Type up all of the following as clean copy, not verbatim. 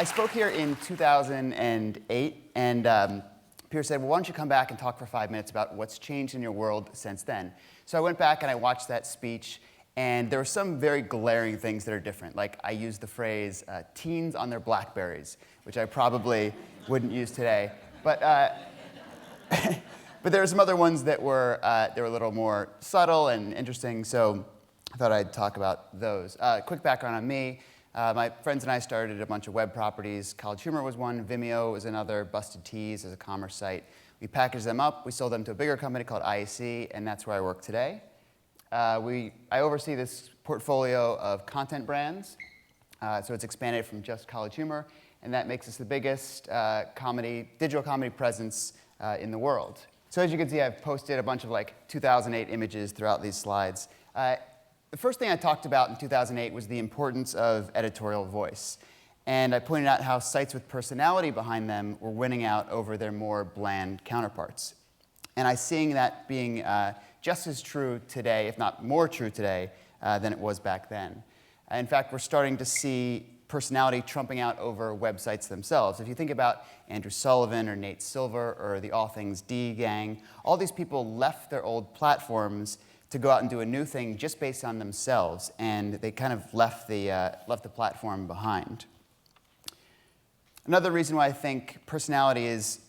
spoke here in 2008, and Peter said, well, why don't you come back and talk for 5 minutes about what's changed in your world since then? So I went back and I watched that speech, and there were some very glaring things that are different. Like I used the phrase, teens on their BlackBerries, which I probably wouldn't use today. But, but there were some other ones that were, they were a little more subtle and interesting, so I thought I'd talk about those. Quick background on me. My friends and I started a bunch of web properties. College Humor was one, Vimeo was another, Busted Tees is a commerce site. We packaged them up, we sold them to a bigger company called IAC, and that's where I work today. I oversee this portfolio of content brands, so it's expanded from just College Humor, and that makes us the biggest digital comedy presence in the world. So as you can see, I've posted a bunch of 2008 images throughout these slides. The first thing I talked about in 2008 was the importance of editorial voice. And I pointed out how sites with personality behind them were winning out over their more bland counterparts. And I'm seeing that being just as true today, if not more true today, than it was back then. In fact, we're starting to see personality trumping out over websites themselves. If you think about Andrew Sullivan or Nate Silver or the All Things D gang, all these people left their old platforms to go out and do a new thing just based on themselves, and they kind of left the platform behind. Another reason why I think personality is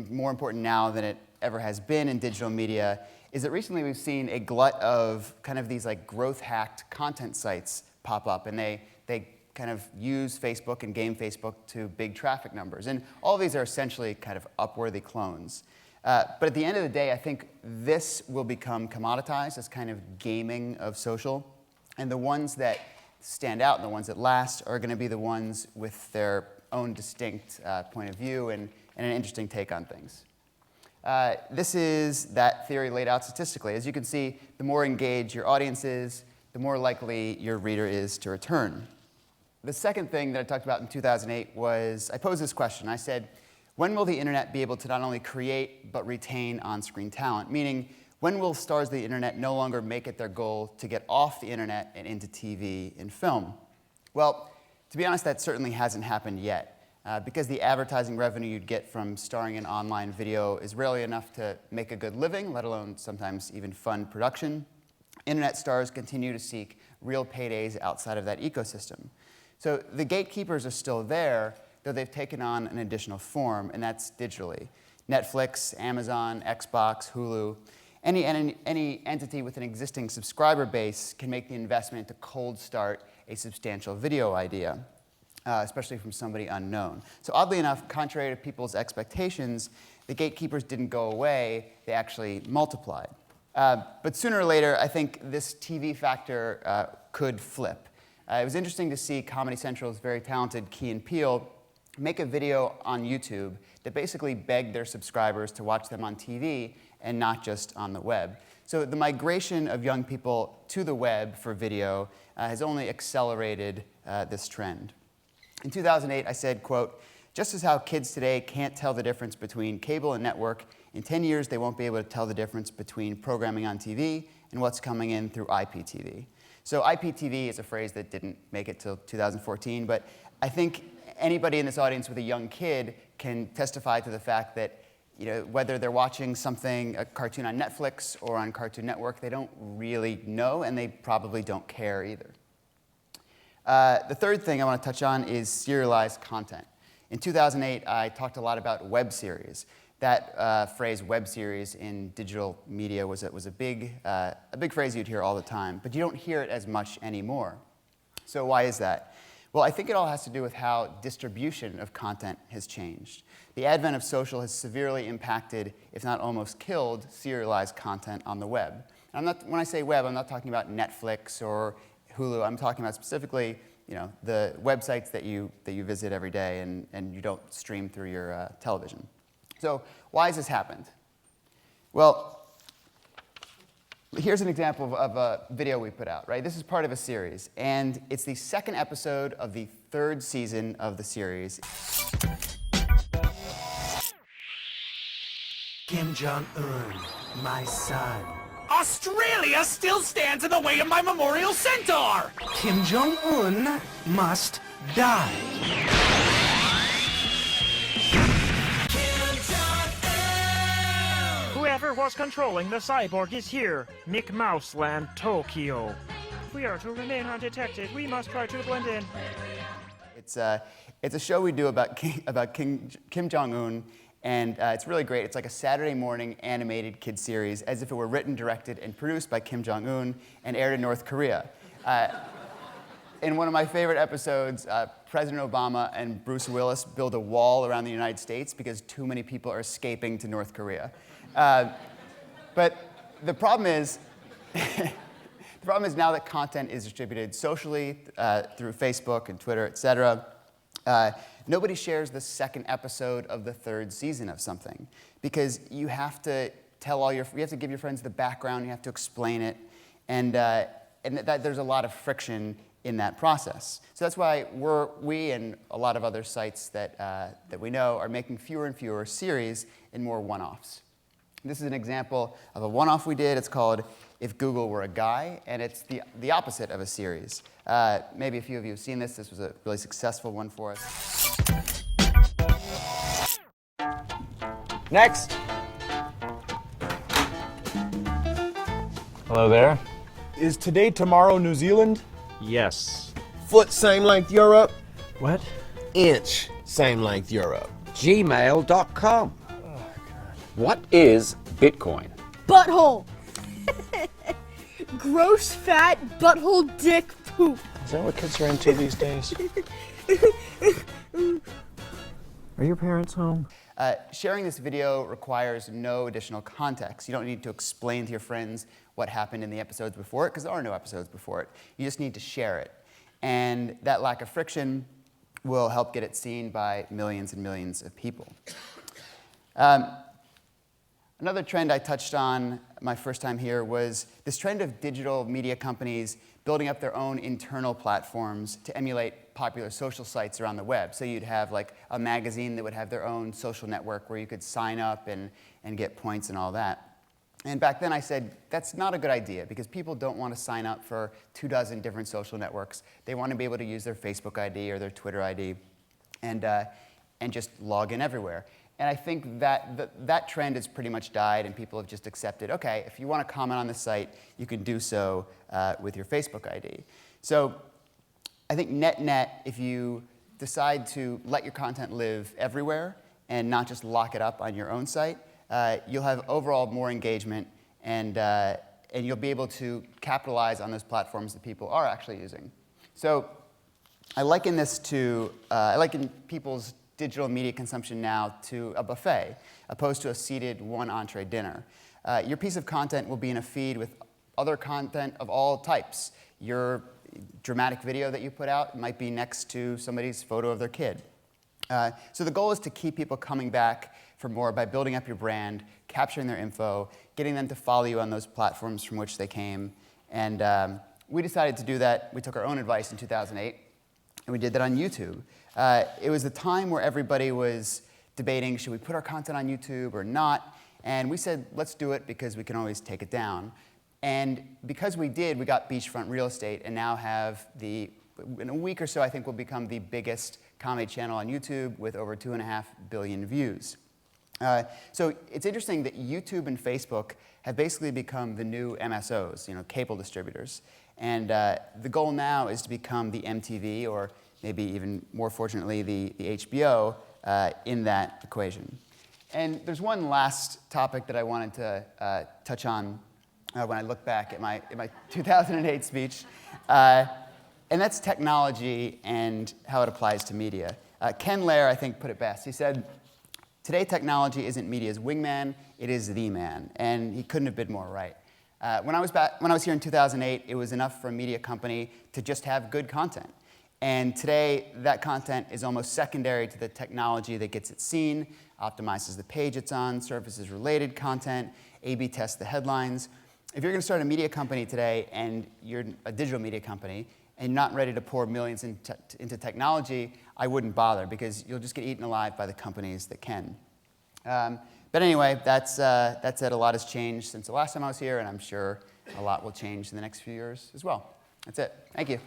more important now than it ever has been in digital media is that recently we've seen a glut of kind of these growth-hacked content sites pop up, and they kind of use Facebook and game Facebook to big traffic numbers. And all of these are essentially kind of Upworthy clones. But at the end of the day, I think this will become commoditized as kind of gaming of social. And the ones that stand out and the ones that last are going to be the ones with their own distinct point of view and an interesting take on things. This is that theory laid out statistically. As you can see, the more engaged your audience is, the more likely your reader is to return. The second thing that I talked about in 2008 was I posed this question. I said, when will the internet be able to not only create but retain on-screen talent? Meaning, when will stars of the internet no longer make it their goal to get off the internet and into TV and film? Well, to be honest, that certainly hasn't happened yet. Because the advertising revenue you'd get from starring in online video is rarely enough to make a good living, let alone sometimes even fund production. Internet stars continue to seek real paydays outside of that ecosystem. So the gatekeepers are still there, though they've taken on an additional form, and that's digitally. Netflix, Amazon, Xbox, Hulu, any entity with an existing subscriber base can make the investment to cold start a substantial video idea, especially from somebody unknown. So oddly enough, contrary to people's expectations, the gatekeepers didn't go away, they actually multiplied. But sooner or later, I think this TV factor could flip. It was interesting to see Comedy Central's very talented Key and Peele make a video on YouTube that basically begged their subscribers to watch them on TV and not just on the web. So the migration of young people to the web for video has only accelerated this trend. In 2008, I said, quote, just as how kids today can't tell the difference between cable and network, in 10 years they won't be able to tell the difference between programming on TV and what's coming in through IPTV. So IPTV is a phrase that didn't make it till 2014, but I think anybody in this audience with a young kid can testify to the fact that whether they're watching a cartoon on Netflix or on Cartoon Network, they don't really know, and they probably don't care either. The third thing I want to touch on is serialized content. In 2008, I talked a lot about web series. That phrase, web series, in digital media was a big phrase you'd hear all the time, but you don't hear it as much anymore. So why is that? Well, I think it all has to do with how distribution of content has changed. The advent of social has severely impacted, if not almost killed, serialized content on the web. And when I say web, I'm not talking about Netflix or Hulu. I'm talking about specifically, the websites that you visit every day and you don't stream through your television. So why has this happened? Well, here's an example of a video we put out, right? This is part of a series, and it's the second episode of the third season of the series. Kim Jong-un, my son. Australia still stands in the way of my memorial centaur! Kim Jong-un must die. whoever was controlling the cyborg is here. Mick Mouseland, Tokyo. If we are to remain undetected, we must try to blend in. It's a show we do about Kim Jong-un, and it's really great. It's like a Saturday morning animated kid series, as if it were written, directed, and produced by Kim Jong-un and aired in North Korea. In one of my favorite episodes, President Obama and Bruce Willis build a wall around the United States because too many people are escaping to North Korea. But the problem is, now that content is distributed socially through Facebook and Twitter, et cetera, nobody shares the second episode of the third season of something because you have to you have to give your friends the background, you have to explain it, and there's a lot of friction in that process. So that's why we and a lot of other sites that we know are making fewer and fewer series and more one-offs. This is an example of a one-off we did. It's called If Google Were a Guy, and it's the opposite of a series. Maybe a few of you have seen this. This was a really successful one for us. Next. Hello there. Is today tomorrow New Zealand? Yes. Foot same length Europe. What? Inch same length Europe. gmail.com. What is Bitcoin? Butthole. Gross, fat, butthole, dick, poop. Is that what kids are into these days? Are your parents home? Sharing this video requires no additional context. You don't need to explain to your friends what happened in the episodes before it, because there are no episodes before it. You just need to share it. And that lack of friction will help get it seen by millions and millions of people. Another trend I touched on my first time here was this trend of digital media companies building up their own internal platforms to emulate popular social sites around the web. So you'd have like a magazine that would have their own social network where you could sign up and get points and all that. And back then I said, that's not a good idea because people don't want to sign up for 24 different social networks. They want to be able to use their Facebook ID or their Twitter ID and just log in everywhere. And I think that trend has pretty much died, and people have just accepted, okay, if you want to comment on the site, you can do so with your Facebook ID. So I think net, if you decide to let your content live everywhere and not just lock it up on your own site, you'll have overall more engagement, and you'll be able to capitalize on those platforms that people are actually using. So I liken people's digital media consumption now to a buffet, opposed to a seated one entree dinner. Your piece of content will be in a feed with other content of all types. Your dramatic video that you put out might be next to somebody's photo of their kid. So the goal is to keep people coming back for more by building up your brand, capturing their info, getting them to follow you on those platforms from which they came. And we decided to do that. We took our own advice in 2008, and we did that on YouTube. It was the time where everybody was debating, should we put our content on YouTube or not? And we said, let's do it because we can always take it down. And because we did, we got beachfront real estate and now have in a week or so, I think we'll become the biggest comedy channel on YouTube with over 2.5 billion views. So it's interesting that YouTube and Facebook have basically become the new MSOs, cable distributors. And the goal now is to become the MTV, or maybe even more fortunately, the HBO in that equation. And there's one last topic that I wanted to touch on when I look back at my 2008 speech, and that's technology and how it applies to media. Ken Lair, I think, put it best. He said, today technology isn't media's wingman, it is the man. And he couldn't have been more right. When I was here in 2008, it was enough for a media company to just have good content. And today, that content is almost secondary to the technology that gets it seen, optimizes the page it's on, surfaces related content, A/B tests the headlines. If you're going to start a media company today and you're a digital media company and not ready to pour millions into technology, I wouldn't bother because you'll just get eaten alive by the companies that can. But anyway, that's it. A lot has changed since the last time I was here, and I'm sure a lot will change in the next few years as well. That's it. Thank you.